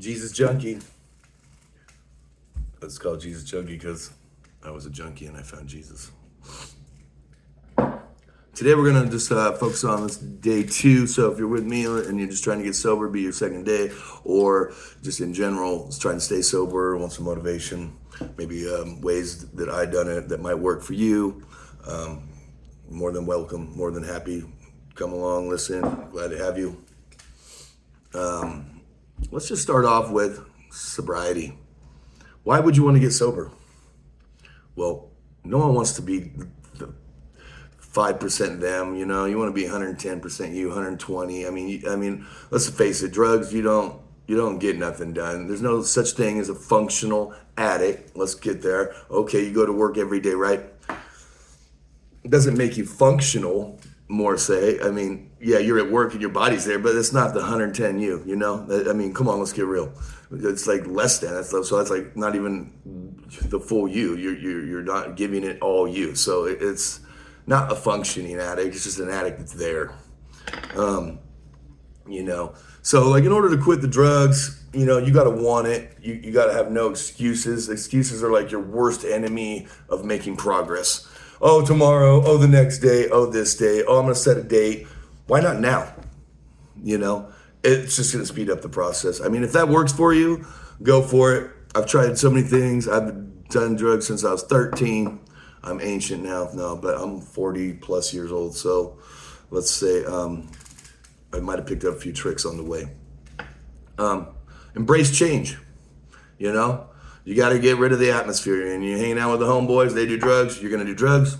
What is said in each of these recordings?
Jesus Junkie. It's called Jesus Junkie because I was a junkie and I found Jesus. Today we're gonna just focus on this day 2. So if you're with me and you're just trying to get sober, be your second day, or just in general, just trying to stay sober, want some motivation, maybe ways that I done it that might work for you. More than welcome, more than happy. Come along, listen. Glad to have you. Let's just start off with sobriety. Why would you want to get sober? Well, no one wants to be the 5% them, you know. You want to be 110% you, 120. I mean, let's face it, drugs, you don't get nothing done. There's no such thing as a functional addict. Let's get there. Okay, you go to work every day, right? It doesn't make you functional, more say. I mean, yeah, you're at work and your body's there, but it's not the 110 you know? I mean, come on, let's get real. It's like less than, so that's like not even the full you. You're not giving it all you. So it's not a functioning addict, it's just an addict that's there. You know, so like in order to quit the drugs, you know, you got to want it. You got to have no excuses. Excuses are like your worst enemy of making progress. Oh, tomorrow. Oh, the next day. Oh, this day. Oh, I'm going to set a date. Why not now? You know, it's just going to speed up the process. I mean, if that works for you, go for it. I've tried so many things. I've done drugs since I was 13. I'm ancient now. No, but I'm 40 plus years old. So let's say I might have picked up a few tricks on the way. Embrace change, you know? You got to get rid of the atmosphere. And you're hanging out with the homeboys, they do drugs, you're going to do drugs.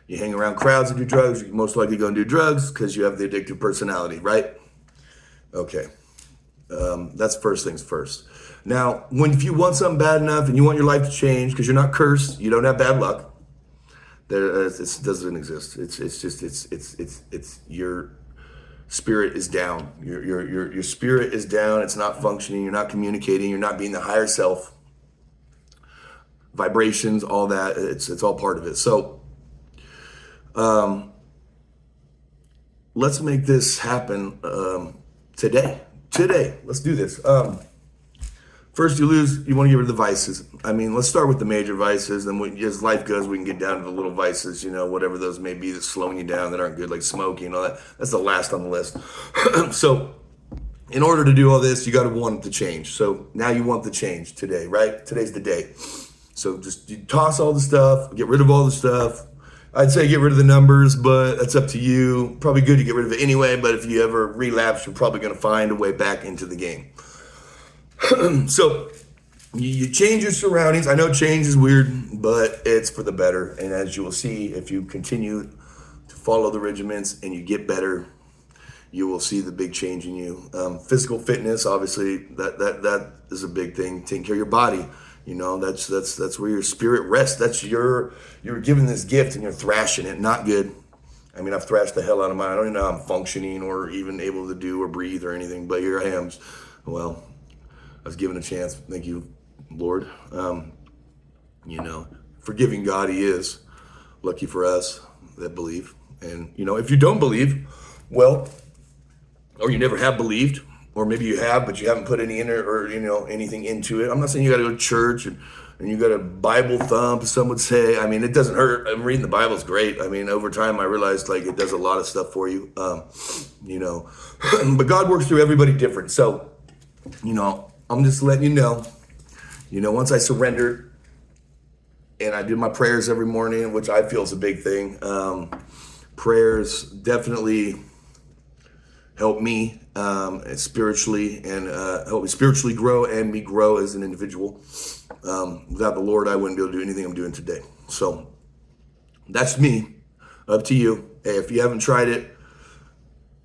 You hang around crowds that do drugs, you're most likely going to do drugs because you have the addictive personality, right? Okay. That's first things first. Now, if you want something bad enough and you want your life to change because you're not cursed, you don't have bad luck, it doesn't exist. It's your spirit is down. Your spirit is down. It's not functioning. You're not communicating. You're not being the higher self. Vibrations, all that. It's all part of it. So, let's make this happen today. Today, let's do this. First, you want to get rid of the vices. I mean, let's start with the major vices. And as life goes, we can get down to the little vices, you know, whatever those may be that's slowing you down, that aren't good, like smoking and all that. That's the last on the list. So in order to do all this, you got to want it to change. So now you want the change today, right? Today's the day. So just you toss all the stuff, get rid of all the stuff. I'd say get rid of the numbers, but that's up to you. Probably good to get rid of it anyway, but if you ever relapse, you're probably going to find a way back into the game. So you change your surroundings. I know change is weird, but it's for the better. And as you will see, if you continue to follow the regiments and you get better, you will see the big change in you. Physical fitness, obviously, that is a big thing. Taking care of your body, you know, that's where your spirit rests. That's you're given this gift and you're thrashing it. Not good. I mean, I've thrashed the hell out of mine. I don't even know how I'm functioning or even able to do or breathe or anything, but here I am. Well, I was given a chance. Thank you, Lord. You know, forgiving God He is. Lucky for us that believe. And, you know, if you don't believe, well, or you never have believed, or maybe you have, but you haven't put any in or you know, anything into it. I'm not saying you got to go to church and you got a Bible thump, some would say. I mean, it doesn't hurt. Reading the Bible is great. I mean, over time, I realized, like, it does a lot of stuff for you, you know. But God works through everybody different. So, you know, I'm just letting you know, once I surrendered and I do my prayers every morning, which I feel is a big thing. Prayers definitely help me spiritually and help me spiritually grow and me grow as an individual. Without the Lord, I wouldn't be able to do anything I'm doing today. So that's me. Up to you. Hey, if you haven't tried it,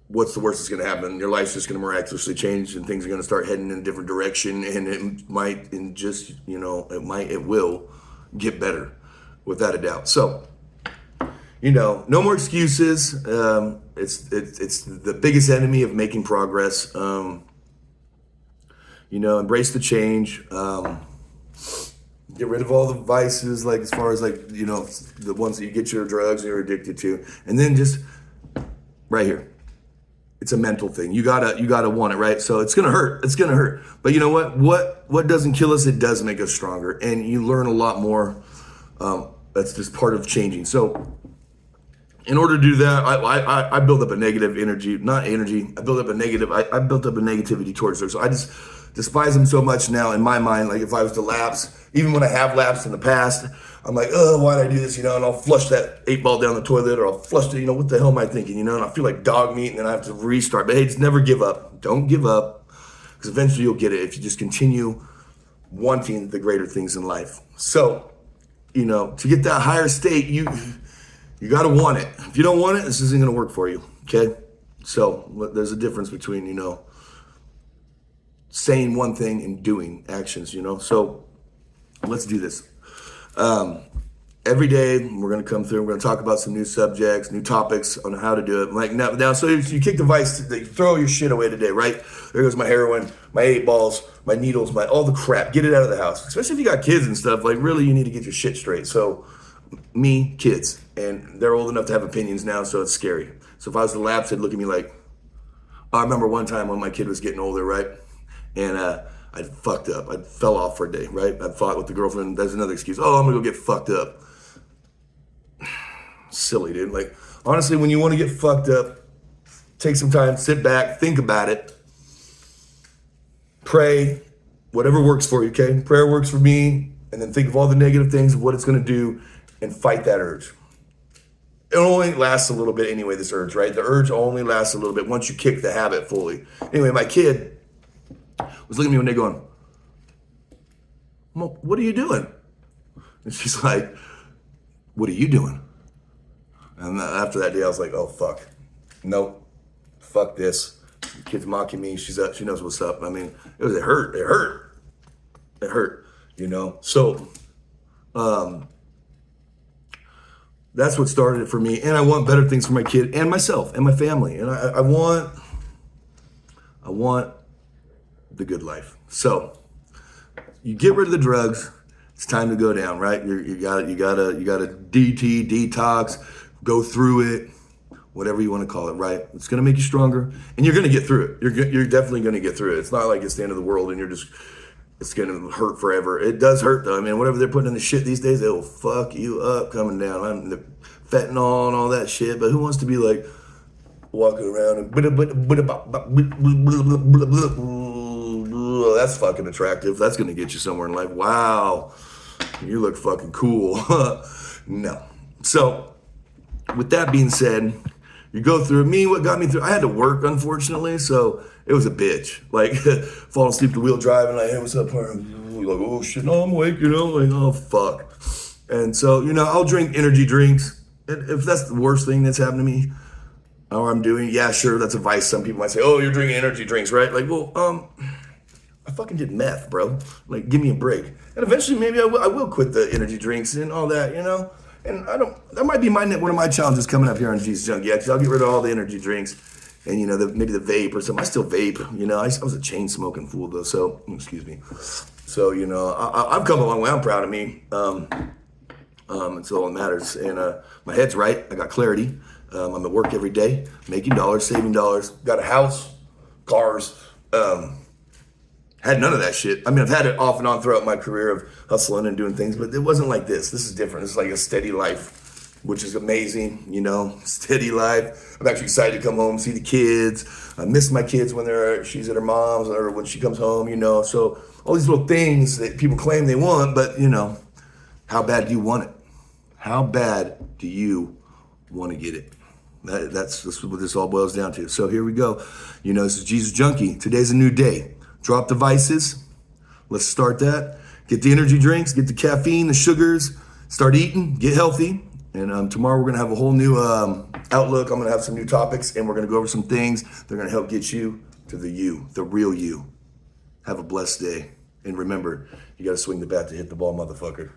what's the worst that's going to happen? Your life's just going to miraculously change and things are going to start heading in a different direction, and it might, and just, you know, it will get better without a doubt. So, you know, no more excuses. It's the biggest enemy of making progress. You know, embrace the change. Get rid of all the vices, like as far as like, you know, the ones that you get your drugs and you're addicted to. And then just right here. It's a mental thing. You gotta want it, right? So it's gonna hurt. It's gonna hurt. But you know what? What doesn't kill us? It does make us stronger, and you learn a lot more. That's just part of changing. So in order to do that, I build up a negative energy, not energy. I build up a negative. I built up a negativity towards her. So I just despise them so much now in my mind. Like if I was to lapse, even when I have lapsed in the past, I'm like, oh, why did I do this? And I'll flush that 8-ball down the toilet, or I'll flush it. What the hell am I thinking? And I feel like dog meat, and then I have to restart. But hey, just never give up. Don't give up, because eventually you'll get it if you just continue wanting the greater things in life. So, to get that higher state, you got to want it. If you don't want it, this isn't going to work for you. Okay. So there's a difference between, saying one thing and doing actions, So let's do this. Every day we're going to come through. We're going to talk about some new subjects, new topics on how to do it. Like now, so you kick the vice, you throw your shit away today, right? There goes my heroin, my 8-balls, my needles, all the crap. Get it out of the house. Especially if you got kids and stuff. Like really, you need to get your shit straight. So kids, and they're old enough to have opinions now, so it's scary. So if I was to lapse, they'd look at me like, I remember one time when my kid was getting older, right? And I fucked up. I fell off for a day, right? I fought with the girlfriend. That's another excuse. Oh, I'm gonna go get fucked up. Silly, dude. Like, honestly, when you want to get fucked up, take some time, sit back, think about it, pray, whatever works for you, okay? Prayer works for me, and then think of all the negative things of what it's gonna do and fight that urge. It only lasts a little bit anyway, this urge, right? The urge only lasts a little bit once you kick the habit fully. Anyway, my kid was looking at me one day going, Mom, what are you doing? And she's like, what are you doing? And after that day, I was like, oh, fuck. Nope. Fuck this. The kid's mocking me. She knows what's up. I mean, it hurt. It hurt, So, that's what started it for me. And I want better things for my kid and myself and my family. And I want the good life. So you get rid of the drugs. It's time to go down, right? You gotta DT, detox, go through it, whatever you want to call it, right? It's gonna make you stronger, and you're gonna get through it. You're definitely gonna get through it. It's not like it's the end of the world and it's gonna hurt forever. It does hurt though. I mean, whatever they're putting in the shit these days, it'll fuck you up coming down. The fentanyl and all that shit. But who wants to be like walking around and that's fucking attractive. That's gonna get you somewhere in life. Wow, you look fucking cool. No. So with that being said, you go through me. What got me through? I had to work, unfortunately, so it was a bitch. Like falling asleep at the wheel driving. Like, hey, what's up, partner? Like, oh shit, no, I'm awake. Like, oh fuck. And so I'll drink energy drinks. And if that's the worst thing that's happened to me, or I'm doing, yeah, sure, that's a vice. Some people might say, oh, you're drinking energy drinks, right? Like, well, I fucking did meth, bro. Like, give me a break. And eventually, maybe I will quit the energy drinks and all that, And that might be one of my challenges coming up here on Jesus Junkie. Actually, I'll get rid of all the energy drinks and, maybe the vape or something. I still vape, I was a chain smoking fool though, so, excuse me. So, I've come a long way. I'm proud of me. It's all that matters. And my head's right. I got clarity. I'm at work every day, making dollars, saving dollars. Got a house, cars. Had none of that shit. I mean, I've had it off and on throughout my career of hustling and doing things, but it wasn't like this. This is different. It's like a steady life, which is amazing, steady life. I'm actually excited to come home, see the kids. I miss my kids when she's at her mom's or when she comes home, So all these little things that people claim they want, but, how bad do you want it? How bad do you want to get it? That's what this all boils down to. So here we go. This is Jesus Junkie. Today's a new day. Drop the vices. Let's start that. Get the energy drinks, get the caffeine, the sugars, start eating, get healthy. And tomorrow we're going to have a whole new outlook. I'm going to have some new topics, and we're going to go over some things that are going to help get you to the real you. Have a blessed day. And remember, you got to swing the bat to hit the ball, motherfucker.